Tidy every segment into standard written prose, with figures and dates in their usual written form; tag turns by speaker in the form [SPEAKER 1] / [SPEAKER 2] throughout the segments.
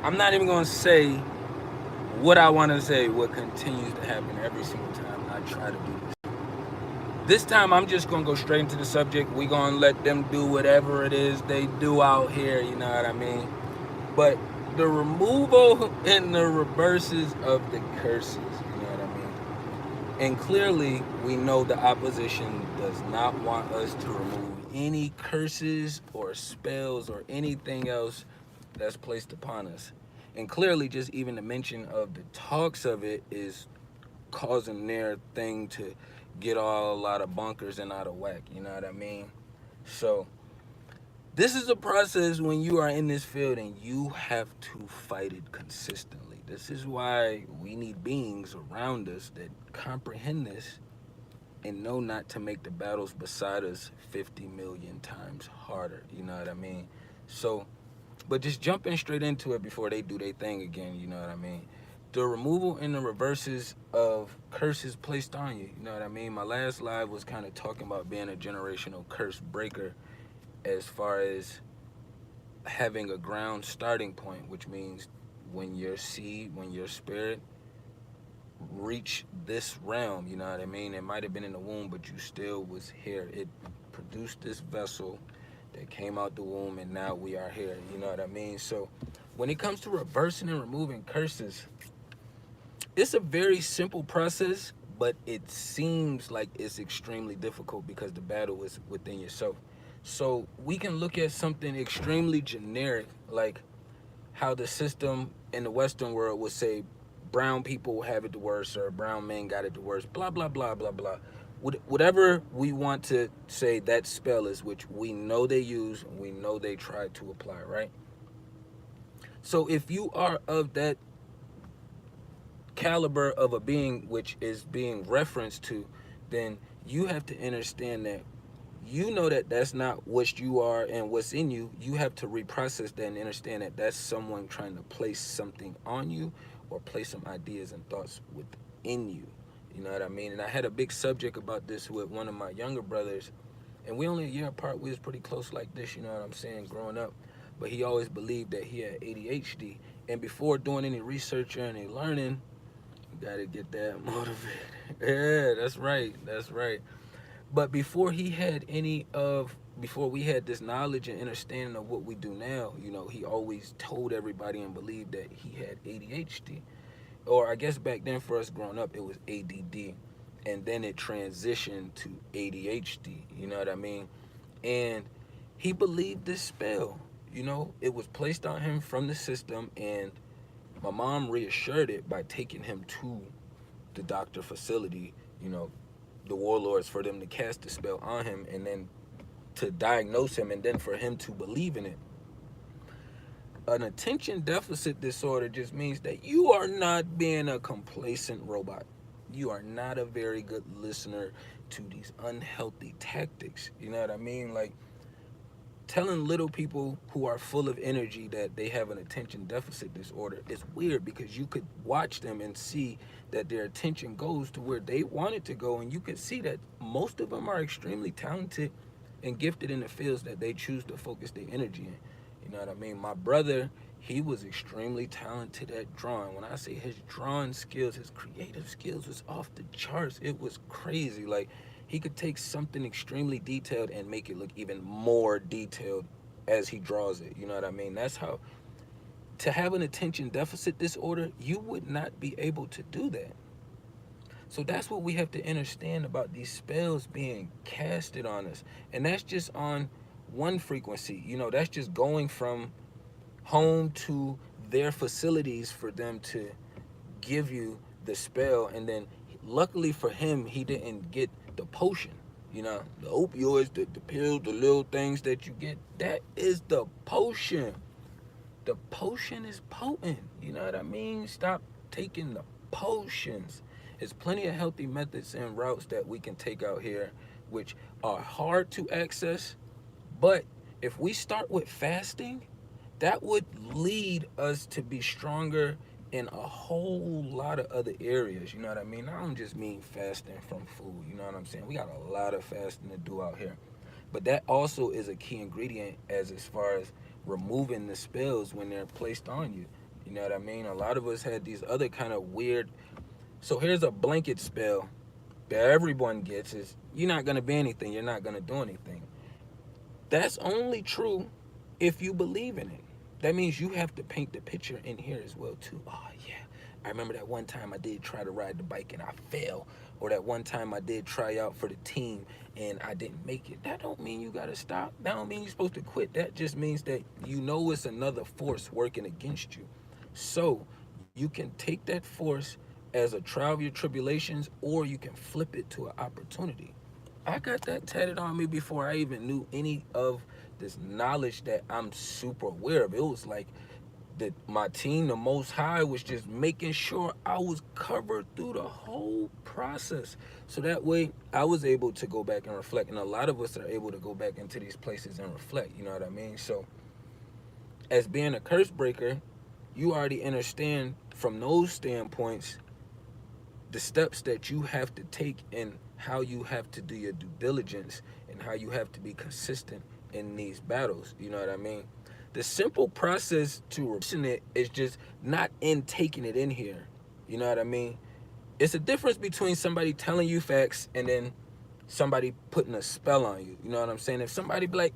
[SPEAKER 1] I'm not even gonna say what I want to say. What continues to happen every single time I try to do this. This time I'm just gonna go straight into the subject. We gonna let them do whatever it is they do out here. You know what I mean? But the removal and the reverses of the curses. You know what I mean? And clearly, we know the opposition does not want us to remove any curses or spells or anything else that's placed upon us. And clearly, just even the mention of the talks of it is causing their thing to get all a lot of bunkers and out of whack. You know what I mean? So, this is a process when you are in this field and you have to fight it consistently. This is why we need beings around us that comprehend this and know not to make the battles beside us 50 million times harder. You know what I mean? So, but just jumping straight into it before they do their thing again, you know what I mean? The removal and the reverses of curses placed on you, you know what I mean? My last live was kind of talking about being a generational curse breaker as far as having a ground starting point, which means when your seed, when your spirit reach this realm, you know what I mean? It might have been in the womb, but you still was here. It produced this vessel that came out the womb, and now we are here. You know what I mean? So, when it comes to reversing and removing curses, it's a very simple process, but it seems like it's extremely difficult because the battle is within yourself. So, we can look at something extremely generic, like how the system in the Western world would say brown people have it the worst or brown men got it the worst, blah, blah, blah, blah, blah. Whatever we want to say that spell is, which we know they use, we know they try to apply, right? So if you are of that caliber of a being which is being referenced to, then you have to understand that you know that that's not what you are and what's in you. You have to reprocess that and understand that that's someone trying to place something on you or place some ideas and thoughts within you. You know what I mean? And I had a big subject about this with one of my younger brothers, and we only a year apart. We was pretty close like this, you know what I'm saying, growing up. But he always believed that he had ADHD. And before doing any research or any learning, you gotta get that motivated. Yeah, that's right. That's right. But before he had any of, before we had this knowledge and understanding of what we do now, you know, he always told everybody and believed that he had ADHD. Or I guess back then for us growing up, it was ADD. And then it transitioned to ADHD. You know what I mean? And he believed this spell. You know, it was placed on him from the system, and my mom reassured it by taking him to the doctor facility, you know, the warlords, for them to cast the spell on him and then to diagnose him and then for him to believe in it. An attention deficit disorder just means that you are not being a complacent robot. You are not a very good listener to these unhealthy tactics. You know what I mean? Like, telling little people who are full of energy that they have an attention deficit disorder is weird, because you could watch them and see that their attention goes to where they want it to go, and you can see that most of them are extremely talented and gifted in the fields that they choose to focus their energy in. You know what I mean? My brother, he was extremely talented at drawing. When I say his drawing skills, his creative skills was off the charts. It was crazy. Like, he could take something extremely detailed and make it look even more detailed as he draws it. You know what I mean? That's how, to have an attention deficit disorder, you would not be able to do that. So that's what we have to understand about these spells being casted on us. And that's just on one frequency. You know, that's just going from home to their facilities for them to give you the spell. And then luckily for him, he didn't get the potion. You know, the opioids, the pills, the little things that you get, that is the potion. The potion is potent. You know what I mean? Stop taking the potions. There's plenty of healthy methods and routes that we can take out here, which are hard to access. But if we start with fasting, that would lead us to be stronger in a whole lot of other areas. You know what I mean? I don't just mean fasting from food. You know what I'm saying? We got a lot of fasting to do out here. But that also is a key ingredient as far as removing the spells when they're placed on you. You know what I mean? A lot of us had these other kind of weird. So here's a blanket spell that everyone gets: is you're not gonna be anything. You're not gonna do anything. That's only true if you believe in it. That means you have to paint the picture in here as well too. Oh yeah, I remember that one time I did try to ride the bike and I fell, or that one time I did try out for the team and I didn't make it. That don't mean you gotta stop. That don't mean you're supposed to quit. That just means that you know it's another force working against you. So you can take that force as a trial of your tribulations, or you can flip it to an opportunity. I got that tatted on me before I even knew any of this knowledge that I'm super aware of. It was like that my team, the Most High, was just making sure I was covered through the whole process. So that way I was able to go back and reflect. And a lot of us are able to go back into these places and reflect, you know what I mean? So as being a curse breaker, you already understand from those standpoints the steps that you have to take and how you have to do your due diligence and how you have to be consistent in these battles. You know what I mean? The simple process to reversing it is just not in taking it in here. You know what I mean? It's a difference between somebody telling you facts and then somebody putting a spell on you. You know what I'm saying? If somebody be like,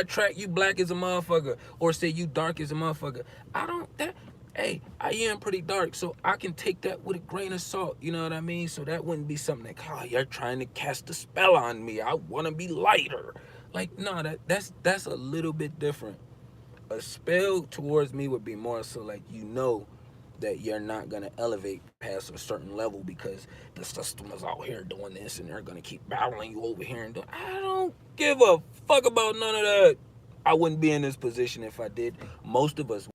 [SPEAKER 1] Track, you black as a motherfucker, or say you dark as a motherfucker, I don't that hey, I am pretty dark, so I can take that with a grain of salt. You know what I mean? So that wouldn't be something like, you're trying to cast a spell on me. I want to be lighter. Like, no, that's a little bit different. A spell towards me would be more so like, that you're not gonna elevate past a certain level because the system is out here doing this and they're gonna keep battling you over here and I don't give a fuck about none of that. I wouldn't be in this position if I did. Most of us.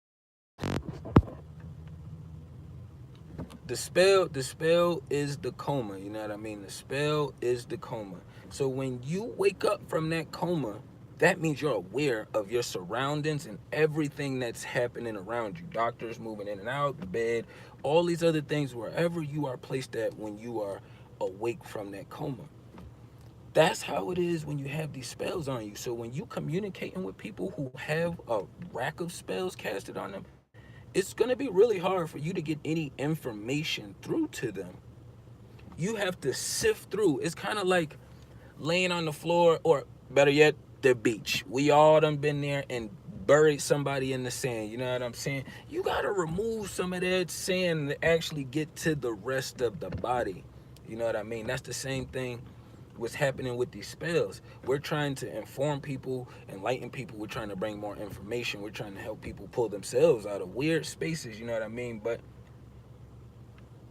[SPEAKER 1] The spell is the coma. You know what I mean? The spell is the coma. So when you wake up from that coma, that means you're aware of your surroundings and everything that's happening around you. Doctors moving in and out, the bed, all these other things, wherever you are placed at when you are awake from that coma. That's how it is when you have these spells on you. So when you communicating with people who have a rack of spells casted on them, it's going to be really hard for you to get any information through to them. You have to sift through. It's kind of like laying on the floor, or better yet, the beach. We all done been there and buried somebody in the sand. You know what I'm saying? You got to remove some of that sand to actually get to the rest of the body. You know what I mean? That's the same thing what's happening with these spells. We're trying to inform people, enlighten people. We're trying to bring more information. We're trying to help people pull themselves out of weird spaces, you know what I mean? But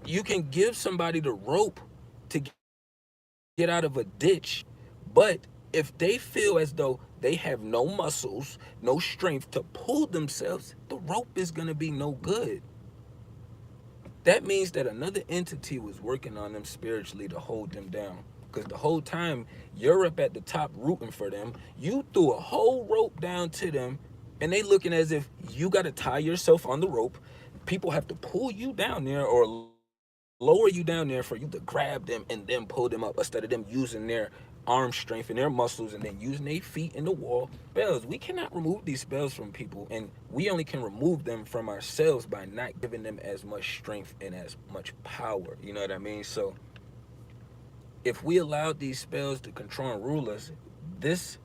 [SPEAKER 1] you can give somebody the rope to get out of a ditch, but if they feel as though they have no muscles, no strength to pull themselves, the rope is going to be no good. That means that another entity was working on them spiritually to hold them down. Because the whole time you're up at the top rooting for them, you threw a whole rope down to them, and they looking as if you got to tie yourself on the rope. People have to pull you down there or lower you down there for you to grab them and then pull them up, instead of them using their arm strength and their muscles and then using their feet in the wall. Spells, we cannot remove these spells from people, and we only can remove them from ourselves by not giving them as much strength and as much power. You know what I mean? So if we allowed these spells to control and rule us, this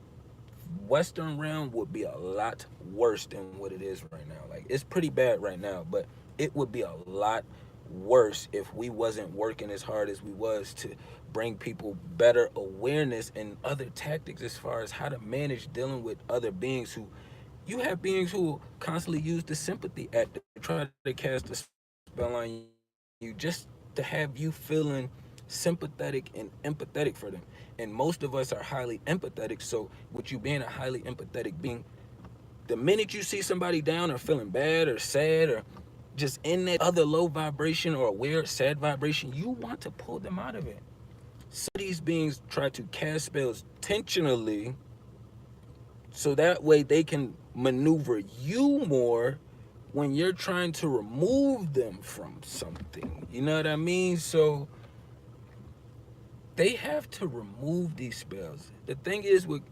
[SPEAKER 1] Western realm would be a lot worse than what it is right now. Like, it's pretty bad right now, but it would be a lot worse if we wasn't working as hard as we was to bring people better awareness and other tactics as far as how to manage dealing with other beings. Who you have beings who constantly use the sympathy act to try to cast a spell on you, just to have you feeling sympathetic and empathetic for them. And most of us are highly empathetic. So with you being a highly empathetic being, the minute you see somebody down or feeling bad or sad or just in that other low vibration or a weird sad vibration, you want to pull them out of it. So these beings try to cast spells intentionally so that way they can maneuver you more when you're trying to remove them from something. You know what I mean? So they have to remove these spells. The thing is, with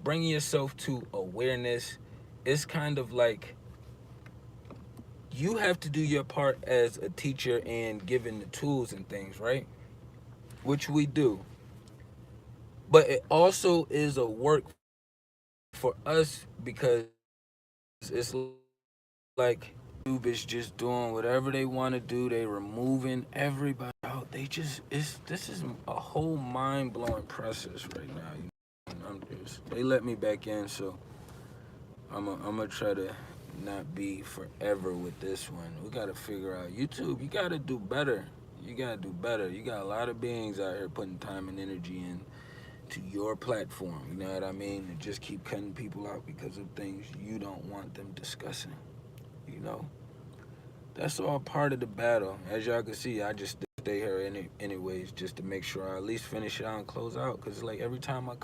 [SPEAKER 1] bringing yourself to awareness, it's kind of like you have to do your part as a teacher and giving the tools and things, right? Which we do. But it also is a work for us because it's like YouTube is just doing whatever they want to do. They removing everybody out. They just this is a whole mind blowing process right now. They let me back in, so I'm gonna try to not be forever with this one. We gotta figure out YouTube. You gotta do better. You gotta do better. You got a lot of beings out here putting time and energy in to your platform. You know what I mean? And just keep cutting people out because of things you don't want them discussing. You know, that's all part of the battle. As y'all can see, I just stay here anyways, just to make sure I at least finish it out and close out. Cause like every time I come